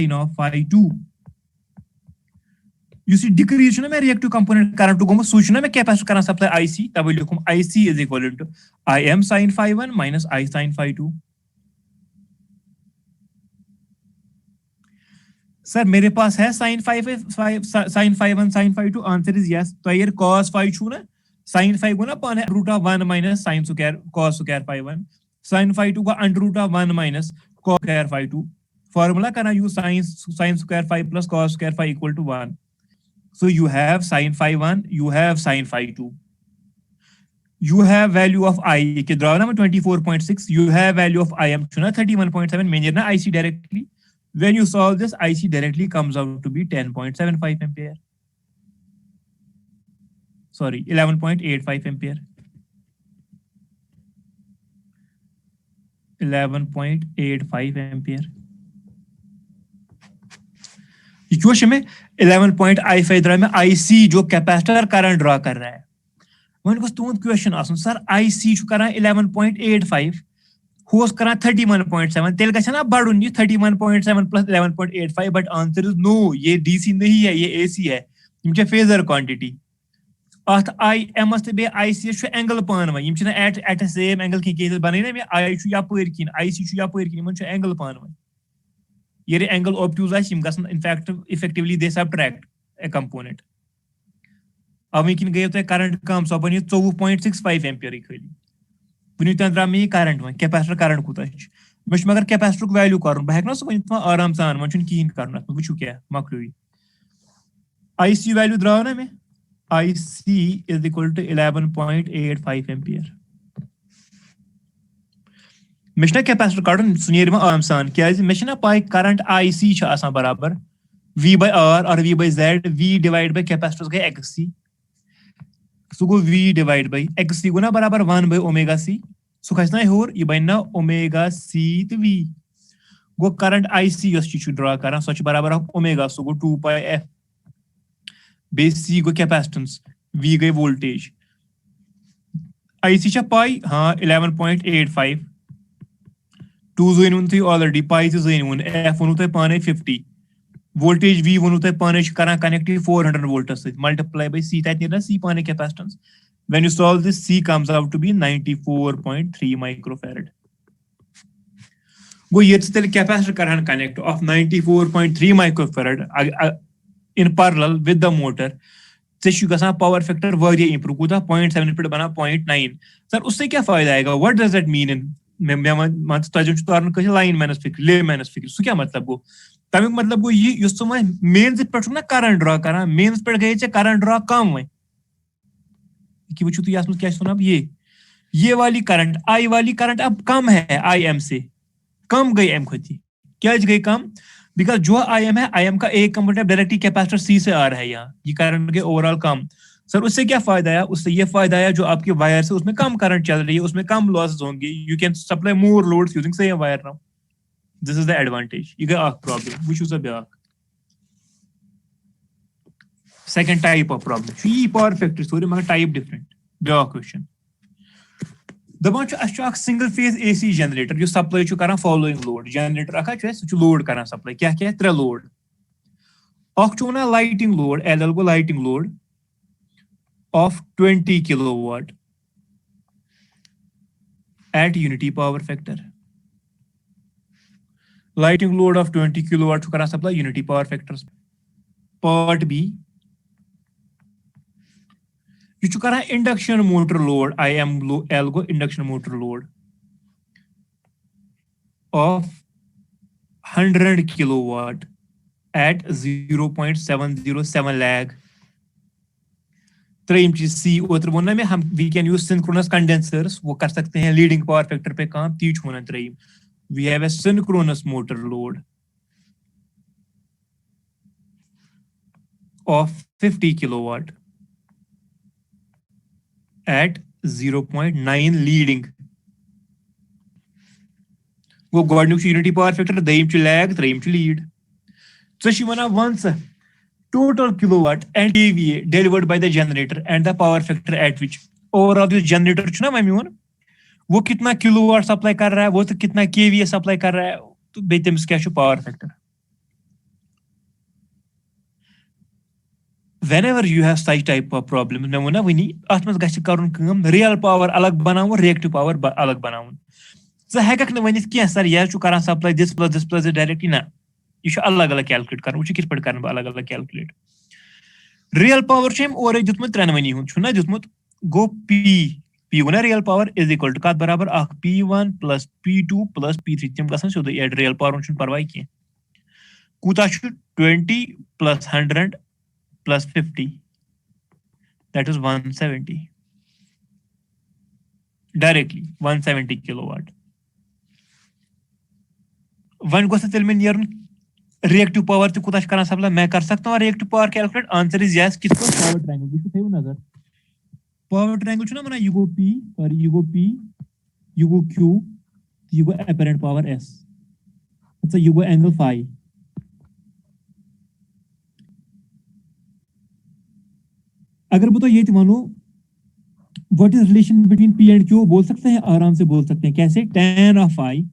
sin of phi 2. Yus decrease chuna me reactive component current gomu su chuna me capacitor karan supply IC tabi likhum IC is equivalent to Im sin phi 1 minus I sin phi 2. Sir मेरे पास है sin phi sin phi 1 sin phi 2 answer is yes. तो ये cos phi छु ना sin phi को ना पाने root of 1 minus sin square cos square phi 1 sin phi 2 का under root of 1 minus cos square phi 2 formula करना use sin square phi plus cos square phi equal to 1. So you have sin phi 1, you have sin phi 2. You have value of I के draw ना 24.6, you have value of Im छु ना 31.7 measure ना IC directly. When you solve this, IC directly comes out to be 10.75 ampere. Sorry, 11.85 ampere. 11.85 ampere. ये question में 11.85 draw में IC जो capacitor current draw कर रहा है. वन को तुम क्वेश्चन आसन सर IC जो कर रहा है 11.85 होस करा 31.7 तेल का ना बढ़ुन ये 31.7 plus 11.85 but answer is no. ये DC नहीं है, ये AC है. ये फेजर क्वांटिटी अथ IM ते बे IC छु एंगल पान व यम छु एट सेम एंगल की केस बने ना मे I छु यपर किन IC छु यपर किन मन छु एंगल पान व ये एंगल ऑब्ट्यूज आस यम गसन in fact effectively they subtract a component. अब यकिन गयो तो करंट कम सो बन 24.65 एम्पियर खाली वनी तन द्रा मे करंट वन कैपेसिटर करंट कूत मगर कैपेसिटर को वैल्यू कर बह ना सह आराम सान वो कहें कर वो क्या मकलू IC वैल्यू द्राव ना मे IC is equal to 11.85 ampere. मे कैपेसिटर कड़न सह नीर आराम सान क्या मे पाई करंट IC बराबर V by R और V by Z V divide by capacitor गई XC so go V divide by XC गो ना बराबर 1 by ओमेगा C सो खसना होर ये बन ना ओमेगा C तो V गो करंट IC यस छु ड्रा करन सो बराबर ओमेगा सो गो 2 pi F बेस C गो कैपेसिटेंस V गई वोल्टेज IC छ पाई हां 11.85 2 जोइन वन थी ऑलरेडी पाई जोइन वन F वन तो पाने 50 वोल्टेज V वनु तो पाने करा कनेक्ट 400 वोल्ट से मल्टीप्लाई बाय C दैट ना C पाने capacitance. When you solve this, C comes out to be 94.3 microfarad. वो ये still capacitor current connect of 94.3 microfarad in parallel with the motor. से शु गसा पावर फैक्टर वारिया improve कोता 0.7 पे बना 0.9. सर उससे क्या फायदा आएगा? What does that mean in मैं तजुन तारन कह लाइन माइनस फिक्र ले माइनस फिक्र सो क्या मतलब गो तमिक मतलब गो ये युस तुम मेन्स पे ना करंट ड्रा करा मेन्स पे गए करंट ड्रा कम वे कि वो तो यासम क्या सुना अब ये वाली करंट I वाली करंट अब कम है IM से कम गई M खुद क्या गई कम बिकॉज जो IM है IM का एक कंपोनेंट डायरेक्टली कैपेसिटर C से आ रहा है यहाँ ये करंट के ओवरऑल कम. सर उससे क्या फायदा है? उससे ये फायदा है जो आपकी वायर से उसमें कम करंट चल रही है उसमें कम लॉसेस होंगे. You can supply more loads using same wire now. This is the advantage. ये गया प्रॉब्लम व्हिच इज अ ब्याक सेकंड टाइप ऑफ प्रॉब्लम ये पावर फैक्टर स्टोरी मगर टाइप डिफरेंट ब्याक क्वेश्चन दबान a single phase AC generator जो supply कर following load generator अख लोड कर सप्लाई क्या क्या 3 load a lighting load LL गो lighting load of 20 kilowatt at unity power factor. Lighting load of 20 kilowatt to supply unity power factors. Part B. You chukara induction motor load IM L go induction motor load of 100 kilowatt at 0.707 lag. त्रेम चीज C उतर बोलना में हम we can use synchronous condensers वो कर सकते हैं लीडिंग पावर फैक्टर पे काम तीज होना त्रेम. We have a synchronous motor load of 50 kilowatt at 0.9 leading. वो गवर्निंग यूनिटी पावर फैक्टर दयम च लैग त्रेम च lead. So she wanna once total kilowatt and kVA delivered by the generator and the power factor at which overall this generator चुना मैं म्यून वो कितना kilowatt supply कर रहा है वो तो कितना kVA सप्लाई कर रहा है तो बेतम क्या power factor whenever you have such type of problems मैं वना वनी अत मज गछ करन काम रियल पावर अलग बनावन रिएक्टिव पावर अलग बनावन ज हेकक न वनित के सर यह छु करन सप्लाई दिस प्लस डायरेक्टली ना यह अलग अलग कैलकुलेट करन वछ किस पट करन अलग अलग कैलकुलेट रियल पावर छम और दितमत त्रेनवनी हुन छु ना दितमत गो p गुना real power is equal to कत बराबर अख p1 plus p2 plus p3 तम गसन सोद एड रियल पावर छु परवाय के कूता छु 20 plus 100 plus 50 that is 170 directly 170 kilowatt वन गोस तेल में नियरन रिएक्टिव पावर तो कुछ करना सबला मैं कर सकता हूं reactive power calculate answer is yes किसको पावर ट्रायंगल किसको थे नजर पावर ट्रायंगल छु ना मना यू गो p और you go p you go q you go apparent power s अच्छा यू गो एंगल phi अगर बताओ ये वनो what is relation between p and q बोल सकते हैं आराम से बोल सकते हैं कैसे tan of phi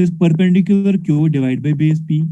is perpendicular q divided by base p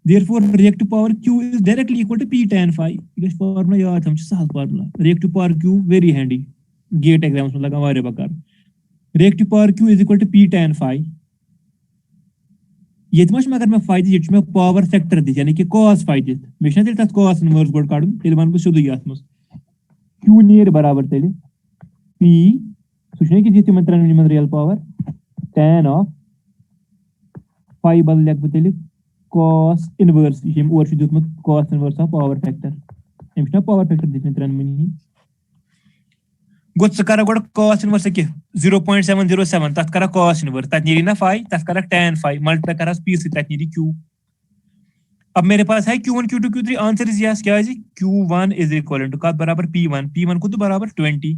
therefore reactive power q is directly equal to p tan phi ये फार्मूला याद हम सहल formula reactive power q very handy GATE exams में लगा वारे बकार reactive power q is equal to p tan phi ये अगर मैं फायदे ये मैं पावर फैक्टर दिस यानी कि cos फायदे मेशन तेल तत cos इनवर्स गोड काडुन तेल वन बस सुदु यात मस q नियर बराबर तेल p सुशने कि दिस मंत्र में real power tan of phi बदल लग तेल cos इनवर्स ये और छ दिस मत cos inverse of power factor एमशना पावर फैक्टर दिस मंत्र में गोट करा गोड cos इनवर्स के 0.707 तत करा cos इनवर्स तत नीरी ना phi तत करा tan phi मल्टीप्लाई करा p से तत नीरी q अब मेरे पास है q1 q2 q3 answer is yes क्या है q1 इज इक्वल टू कत बराबर p1 को तो बराबर 20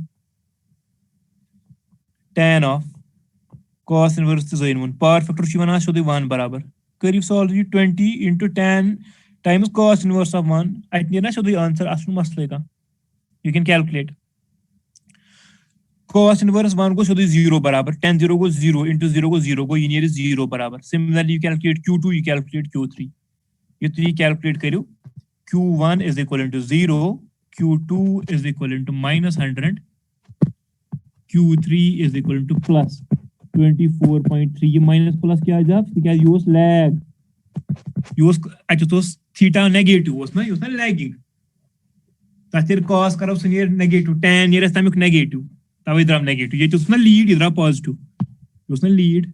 tan ऑफ cos इनवर्स तो जोइन पावर फैक्टर छी वना सोदे 1 बराबर करीब solve 20 into tan times cos inverse of 1 अत नीर ना सोदे आंसर असनु मसले का you can calculate cos inverse 1 को सोदे 0 बराबर tan 0 को 0 into 0 को 0 को ये 0 बराबर similarly you calculate q2 you calculate q3 ये तो ये कैलकुलेट करो q1 is equal to 0 q2 is equal to -100 q3 is equal to plus 24.3 ये माइनस प्लस क्या आ जाए क्या यूज लैग यूज अच्छा तो थीटा नेगेटिव ओस ना यूज ना लैगिंग तातिर cos करो सुनियर नेगेटिव tan ये रस्ता में नेगेटिव तब इधर नेगेटिव ये तो उसने लीड इधर पॉजिटिव उसने लीड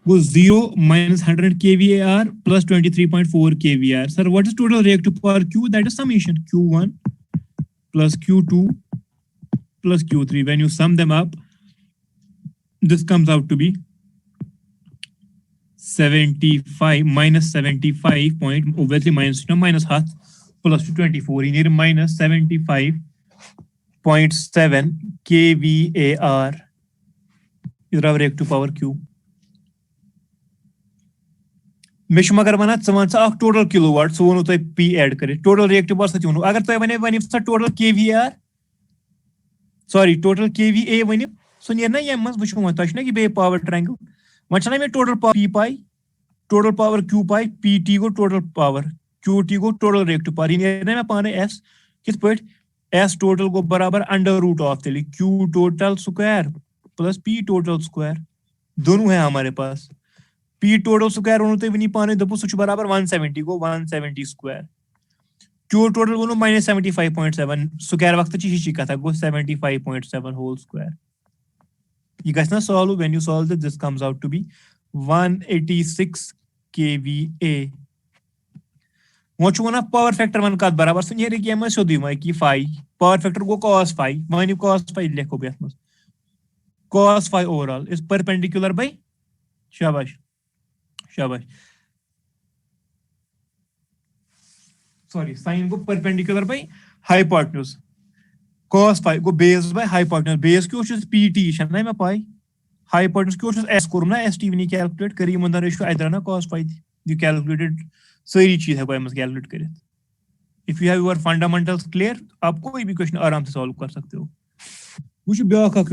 वो 0 minus 100 kVAR plus 23.4 kVAR sir what is total reactive power q that is summation q1 plus q2 plus q3 when you sum them up this comes out to be 75 minus 75 point obviously minus half plus 24 in here minus 75.7 kVAR इधर अब reactive power Q मेशु मगर वना one total kilowatt सो वो P add करे total reactive power सच वो अगर तो one total kVAR sorry total kVA one so near ना ये मस वुचो वन तो कि बे पावर ट्रायंगल वन छना में टोटल पावर P पाई टोटल पावर Q पाई PT को टोटल पावर QT को टोटल रिएक्टिव पावर इन मैं पाने S किस पॉइंट S टोटल को बराबर अंडर रूट ऑफ तेली Q total square plus P total square दोनों है हमारे पास P टोटल स्क्वायर होनो तो वनी पाने दपु सुच बराबर 170 को 170 स्क्वायर Q टोटल वो -75.7 स्क्वायर वक्त ची कथा गो 75.7 होल स्क्वायर ये गस ना solve when you solve this comes out to be 186 kVA वोचुना पावर फैक्टर वन का बराबर सुन ये कि मस सोदी मै कि phi पावर फैक्टर को cos phi मानी cos phi लिखो बेत मस cos phi overall is perpendicular by शाबाश शाबाश सॉरी sin को perpendicular by hypotenuse cos phi को बेस बाय हाइपोटेन्यूज बेस क्यों छ pt छ ना पाई हाइपोटेन्यूज क्यों छ s करू ना st वनी कैलकुलेट करी मन रेशियो इधर ना cos phi यू कैलकुलेटेड सारी चीज है कोई कैलकुलेट करे if you have your fundamentals clear आप कोई भी क्वेश्चन आराम से सॉल्व कर सकते हो वो ब्याख